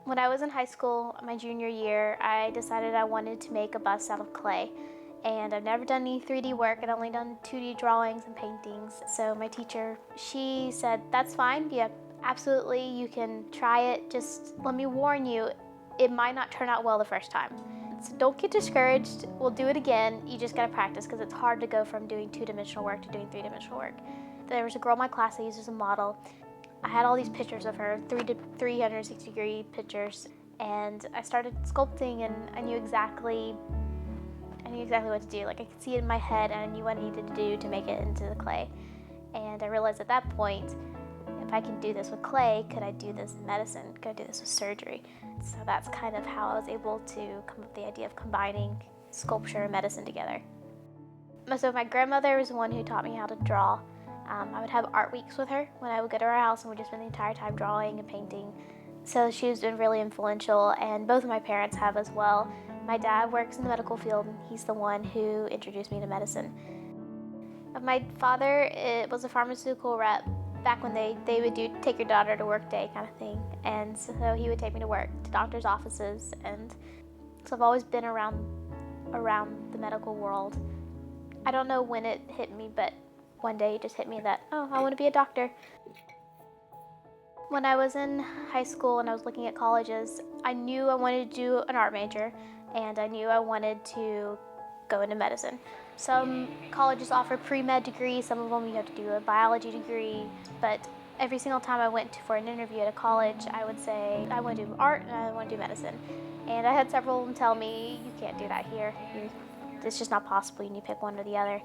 When I was in high school, my junior year, I decided I wanted to make a bust out of clay. And I've never done any 3D work. I'd only done 2D drawings and paintings. So my teacher, she said, that's fine. Yeah, absolutely, you can try it. Just let me warn you, it might not turn out well the first time. So don't get discouraged. We'll do it again. You just gotta practice because it's hard to go from doing two-dimensional work to doing three-dimensional work. There was a girl in my class I used as a model. I had all these pictures of her, 360-degree pictures, and I started sculpting, and I knew exactly what to do. Like, I could see it in my head, and I knew what I needed to do to make it into the clay. And I realized at that point, if I can do this with clay, could I do this in medicine? Could I do this with surgery? So that's kind of how I was able to come up with the idea of combining sculpture and medicine together. So my grandmother was the one who taught me how to draw. I would have art weeks with her when I would go to her house, and we'd just spend the entire time drawing and painting. So she's been really influential, and both of my parents have as well. My dad works in the medical field, and he's the one who introduced me to medicine. My father was a pharmaceutical rep back when they would do take your daughter to work day kind of thing. And so he would take me to work, to doctors' offices, and so I've always been around the medical world. I don't know when it hit me, but one day it just hit me that, oh, I want to be a doctor. When I was in high school and I was looking at colleges, I knew I wanted to do an art major, and I knew I wanted to go into medicine. Some colleges offer pre-med degrees, some of them you have to do a biology degree, but every single time I went for an interview at a college, I would say, I want to do art and I want to do medicine. And I had several of them tell me, you can't do that here. It's just not possible, you need to pick one or the other.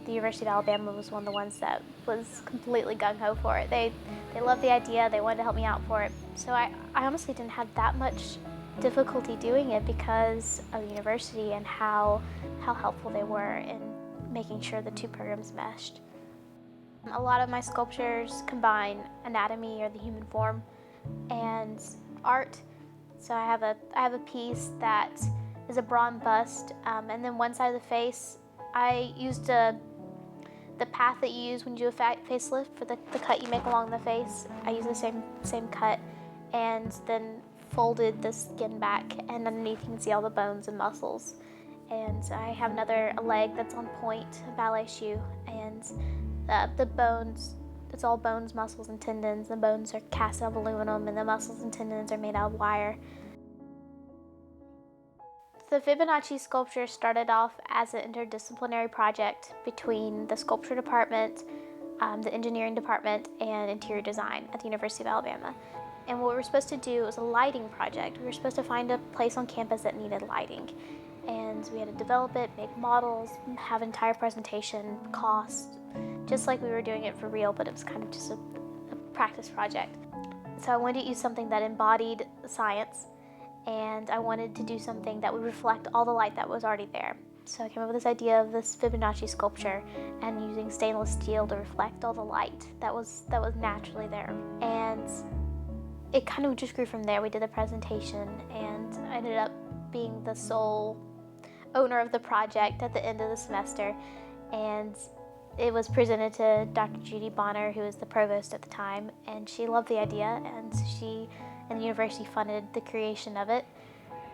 The University of Alabama was one of the ones that was completely gung-ho for it. They loved the idea, they wanted to help me out for it. So I honestly didn't have that much difficulty doing it because of the university and how helpful they were in making sure the two programs meshed. A lot of my sculptures combine anatomy or the human form and art. So I have a piece that is a bronze bust, and then one side of the face, I used the path that you use when you do a facelift for the cut you make along the face. I use the same cut, and then folded the skin back, and underneath you can see all the bones and muscles. And I have a leg that's on point, a ballet shoe, and the bones, it's all bones, muscles, and tendons. The bones are cast out of aluminum, and the muscles and tendons are made out of wire. The Fibonacci sculpture started off as an interdisciplinary project between the sculpture department, the engineering department, and interior design at the University of Alabama. And what we were supposed to do was a lighting project. We were supposed to find a place on campus that needed lighting. And we had to develop it, make models, have an entire presentation, cost, just like we were doing it for real, but it was kind of just a practice project. So I wanted to use something that embodied science, and I wanted to do something that would reflect all the light that was already there. So I came up with this idea of this Fibonacci sculpture and using stainless steel to reflect all the light that was naturally there. And it kind of just grew from there. We did a presentation, and I ended up being the sole owner of the project at the end of the semester. And it was presented to Dr. Judy Bonner, who was the provost at the time, and she loved the idea, and the university funded the creation of it.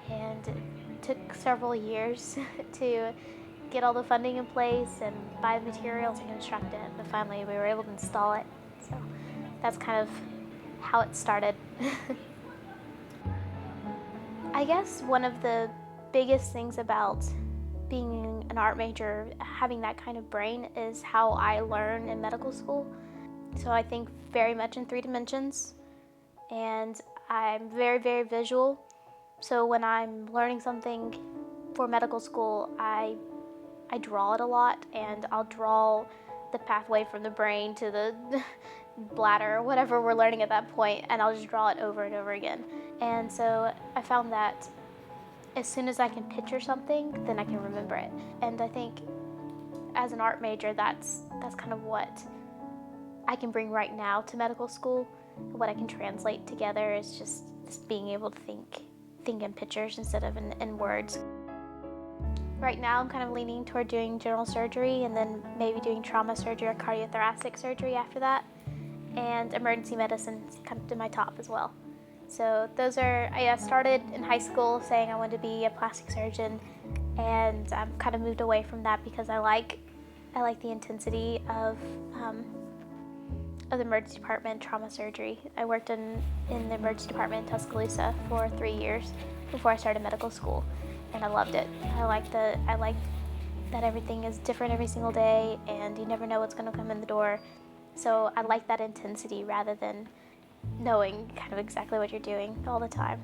And it took several years to get all the funding in place and buy the materials and construct it, but finally we were able to install it. So that's kind of how it started. I guess one of the biggest things about being an art major, having that kind of brain, is how I learn in medical school. So I think very much in 3 dimensions, and I'm very, very visual. So when I'm learning something for medical school, I draw it a lot, and I'll draw the pathway from the brain to the bladder or whatever we're learning at that point, and I'll just draw it over and over again. And so I found that as soon as I can picture something, then I can remember it. And I think as an art major, that's kind of what I can bring right now to medical school. What I can translate together is just being able to think in pictures instead of in words. Right now I'm kind of leaning toward doing general surgery, and then maybe doing trauma surgery or cardiothoracic surgery after that. And emergency medicine is kind of to my top as well. So I started in high school saying I wanted to be a plastic surgeon, and I've kind of moved away from that because I like the intensity of the emergency department, trauma surgery. I worked in the emergency department in Tuscaloosa for 3 years before I started medical school, and I loved it. I like that everything is different every single day, and you never know what's going to come in the door. So I like that intensity rather than knowing kind of exactly what you're doing all the time.